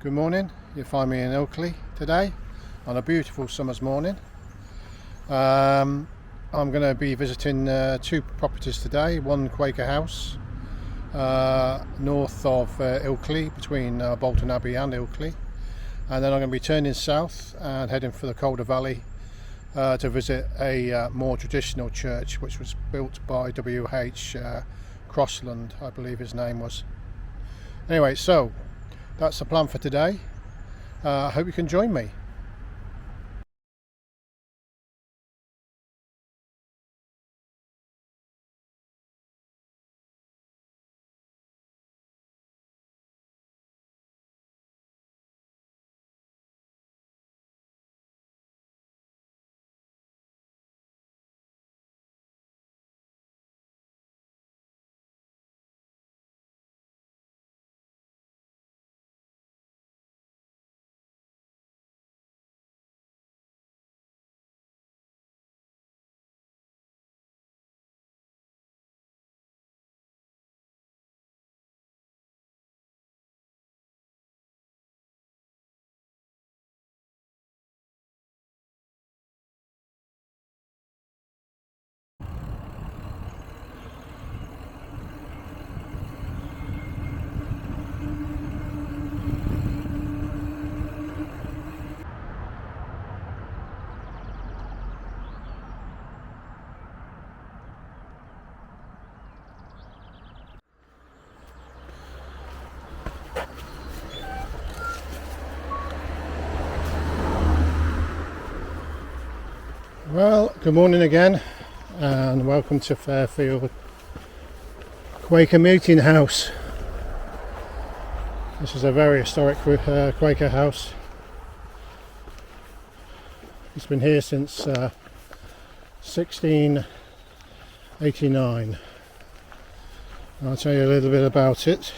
Good morning. You'll find me in Ilkley today on a beautiful summer's morning. I'm going to be visiting two properties today. One Quaker house north of Ilkley, between Bolton Abbey and Ilkley, and then I'm going to be turning south and heading for the Calderdale Valley to visit a more traditional church which was built by W.H. Crossland, I believe his name was. Anyway, so that's the plan for today. I hope you can join me. Well, good morning again, and welcome to Fairfield Quaker Meeting House. This is a very historic Quaker house. It's been here since 1689. I'll tell you a little bit about it.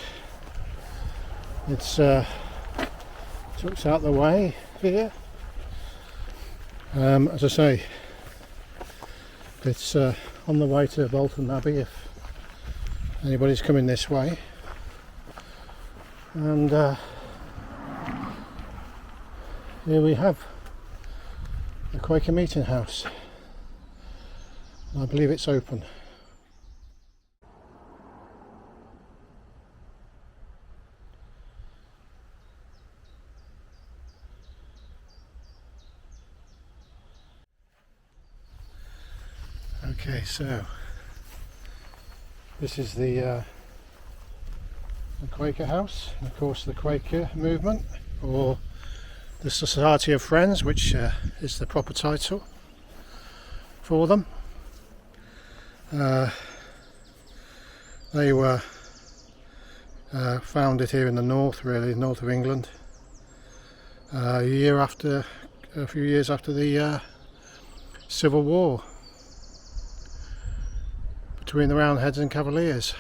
It's tucked out the way here. As I say, it's on the way to Bolton Abbey if anybody's coming this way, and here we have the Quaker Meeting House. I believe it's open. Okay, so this is the Quaker house, and of course the Quaker movement, or the Society of Friends, which is the proper title for them. They were founded here in the north, really, north of England, a few years after the Civil War between the Roundheads and Cavaliers.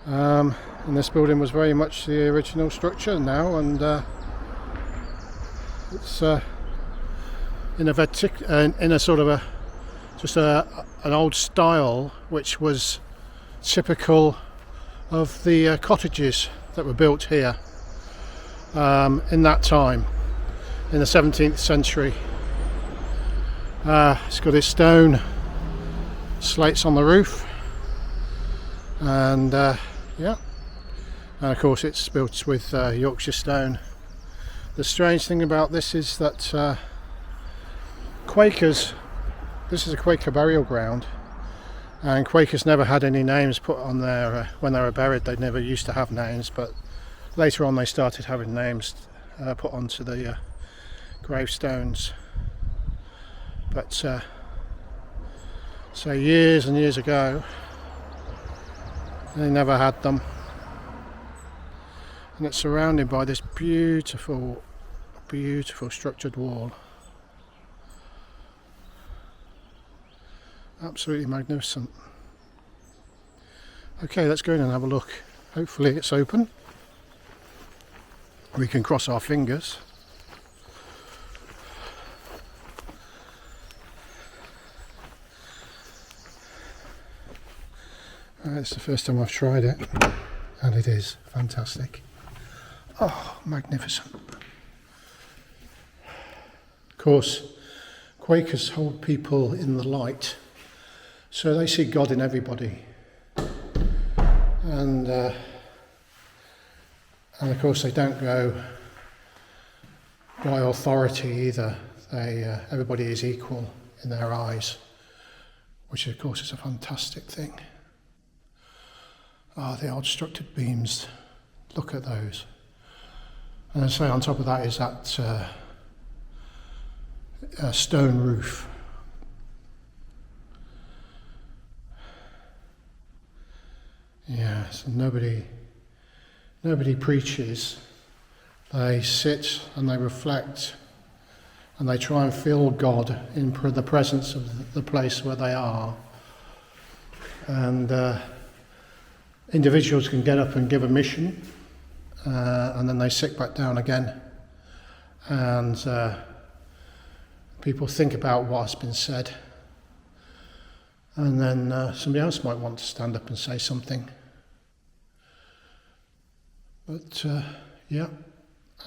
And this building was very much the original structure now, and it's in a sort of an old style which was typical of the cottages that were built here in that time, in the 17th century. It's got its stone slates on the roof, and and of course it's built with Yorkshire stone. The strange thing about this is that Quakers, this is a Quaker burial ground, and Quakers never had any names put on there when they were buried. They never used to have names, but later on they started having names put onto the gravestones. But so years and years ago they never had them, and it's surrounded by this beautiful structured wall. Absolutely magnificent. Okay, let's go in and have a look. Hopefully it's open. We can cross our fingers. It's the first time I've tried it, and it is fantastic. Oh, magnificent. Of course, Quakers hold people in the light, so they see God in everybody. And of course they don't go by authority either. Everybody is equal in their eyes, which of course is a fantastic thing. The old structured beams, look at those. And I say on top of that is that stone roof. Yeah, so nobody preaches. They sit and they reflect and they try and feel God in the presence of the place where they are. And individuals can get up and give a mission, and then they sit back down again, and people think about what has been said, and then somebody else might want to stand up and say something. But yeah,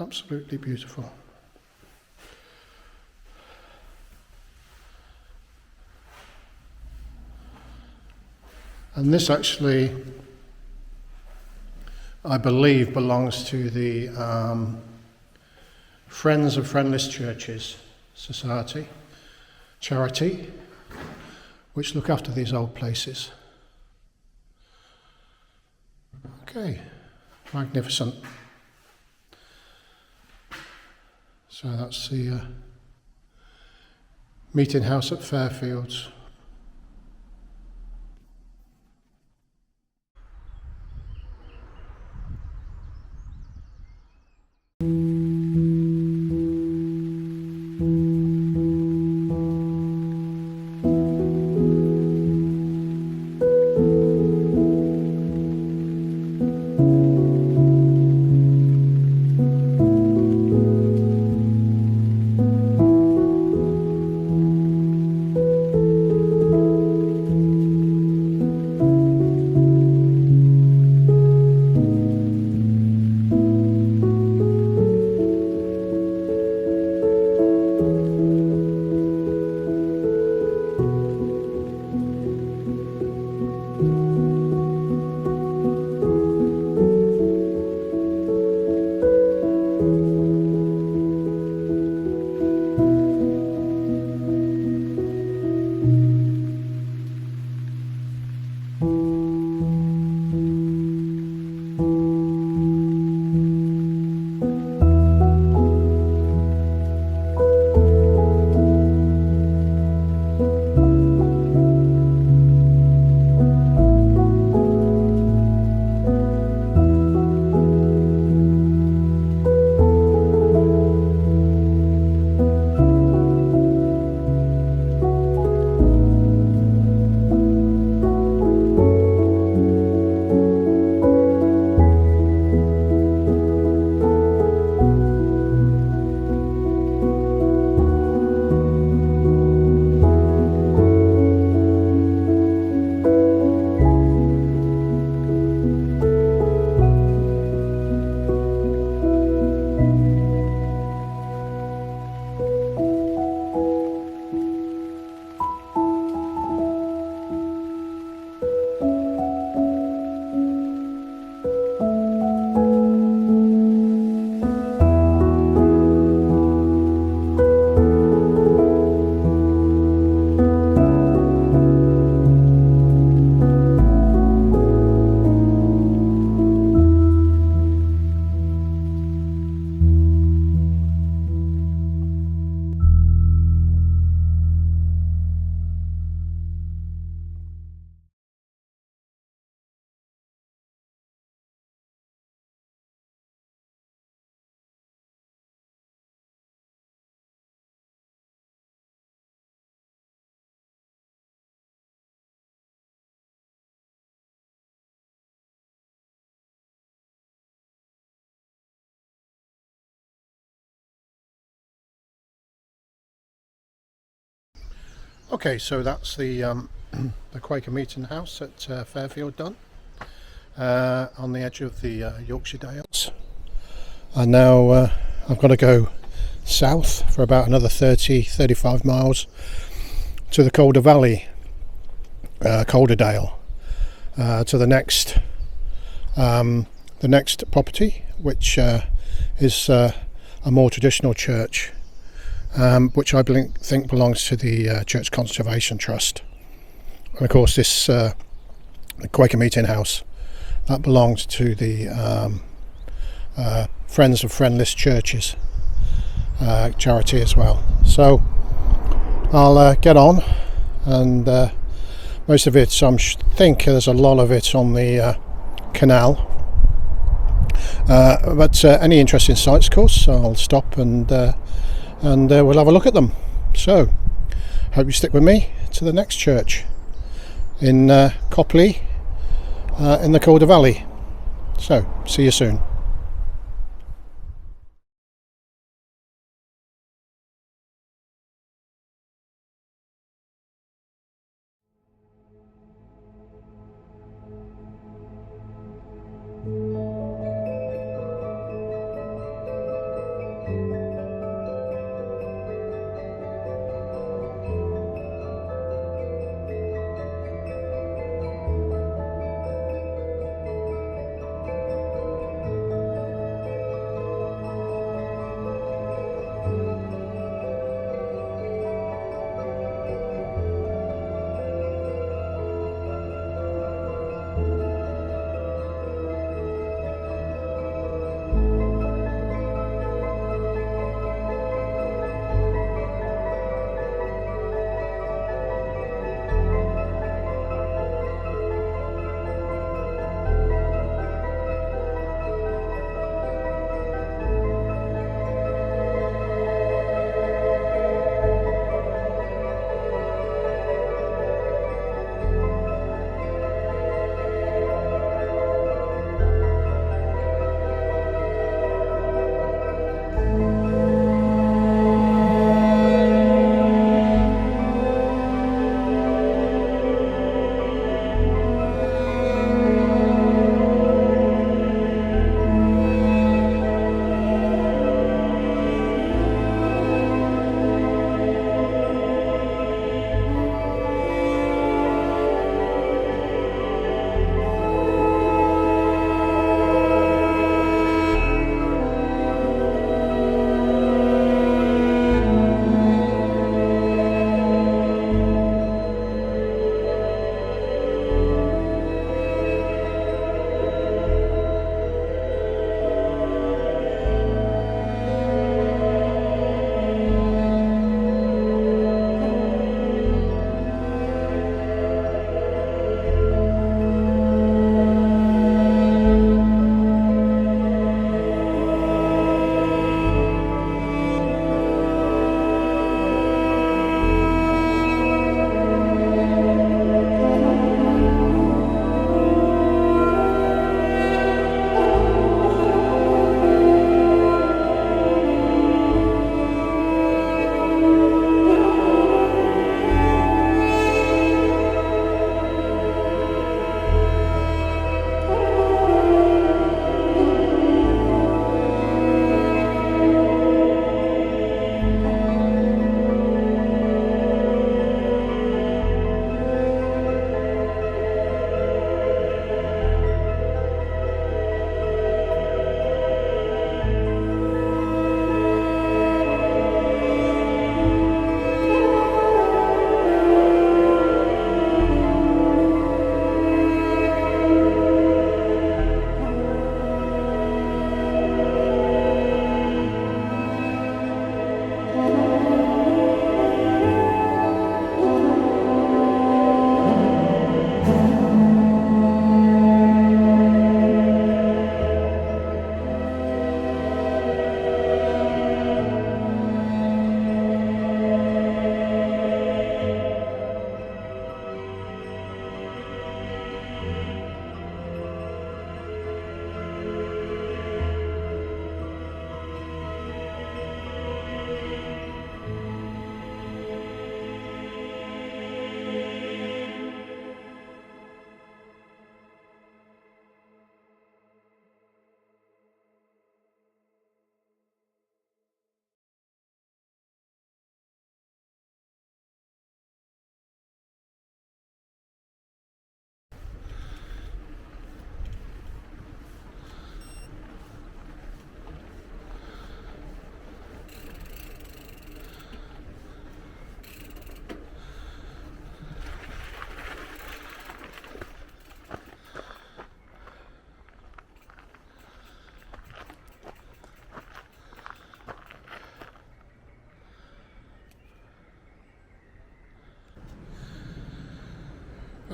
absolutely beautiful. And this actually, I believe, belongs to the Friends of Friendless Churches Society, charity, which look after these old places. Okay, magnificent. So that's the meeting house at Fairfields. Okay, so that's the Quaker meeting house at Fairfield done, on the edge of the Yorkshire Dales. And now I've got to go south for about another 35 miles to the Calderdale Valley, Calderdale, to the next property, which is a more traditional church, which I think belongs to the Church Conservation Trust. And of course this the Quaker meeting house, that belongs to the Friends of Friendless Churches charity as well. So I'll get on, and most of it, I think there's a lot of it on the canal, but any interesting sites, of course, I'll stop and we'll have a look at them. So hope you stick with me to the next church in Copley, in the Calderdale Valley. So see you soon.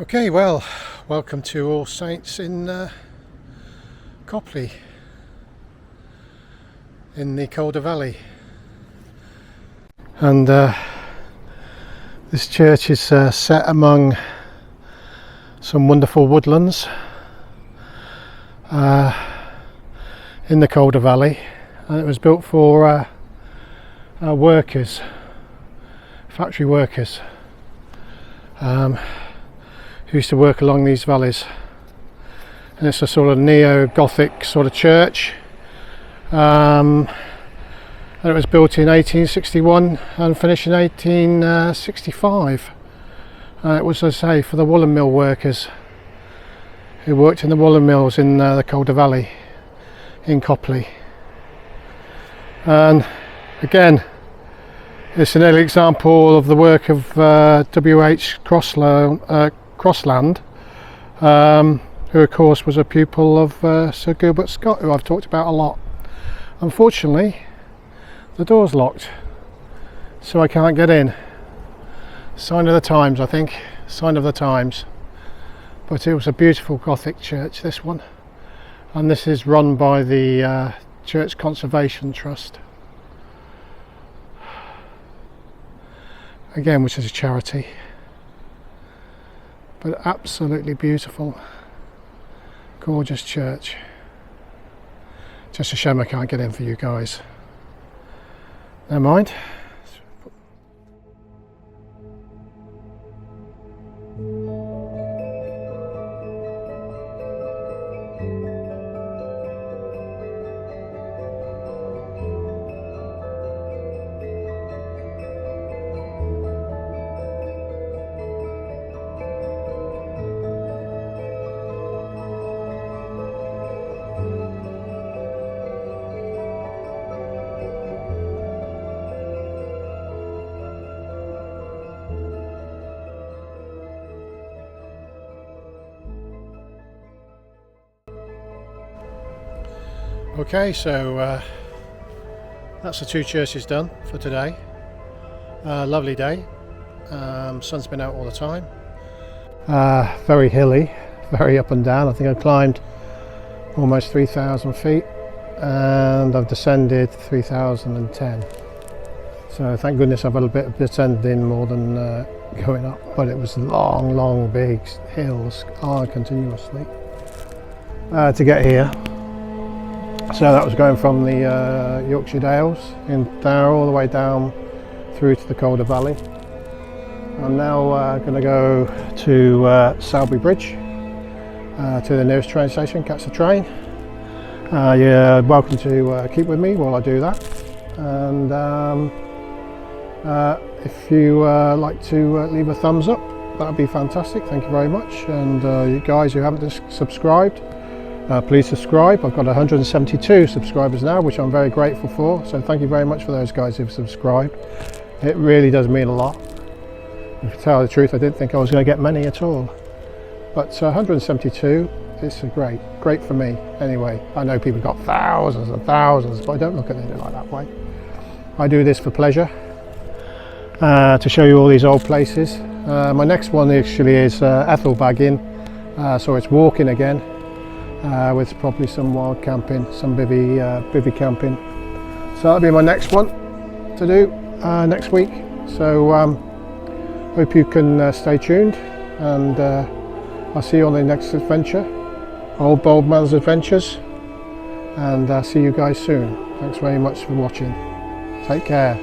Okay, well, welcome to All Saints in Copley, in the Calderdale Valley. And this church is set among some wonderful woodlands in the Calderdale Valley, and it was built for workers, factory workers, who used to work along these valleys. And it's a sort of neo-Gothic sort of church. And it was built in 1861 and finished in 1865. It was, as I say, for the woolen mill workers who worked in the woolen mills in the Calderdale Valley in Copley. And again, it's an early example of the work of W.H. Crossland, who of course was a pupil of Sir Gilbert Scott, who I've talked about a lot. Unfortunately, the door's locked, so I can't get in. Sign of the times, I think. Sign of the times. But it was a beautiful Gothic church, this one. And this is run by the Church Conservation Trust. Again, which is a charity. But absolutely beautiful. Gorgeous church. Just a shame I can't get in for you guys. Never mind. Okay, so that's the two churches done for today. Lovely day. Sun's been out all the time. Very hilly, very up and down. I think I've climbed almost 3,000 feet and I've descended 3,010. So thank goodness I've had a bit of descending more than going up, but it was long big hills continuously to get here. So that was going from the Yorkshire Dales in there all the way down through to the Calderdale Valley. I'm now going to go to Selby Bridge, to the nearest train station, catch the train. You're welcome to keep with me while I do that. And if you like to leave a thumbs up, that would be fantastic. Thank you very much. And you guys who haven't subscribed, please subscribe. I've got 172 subscribers now, which I'm very grateful for, so thank you very much for those guys who've subscribed. It really does mean a lot. If you tell the truth, I didn't think I was going to get many at all, but 172 is great for me anyway. I know people got thousands and thousands, but I don't look at it like that way. I do this for pleasure, to show you all these old places. My next one actually is Ethelbag Inn, so it's walking again. With probably some wild camping, some bivvy camping. So that'll be my next one to do next week. So hope you can stay tuned, and I'll see you on the next adventure, Old Bold Man's Adventures, and see you guys soon. Thanks very much for watching. Take care.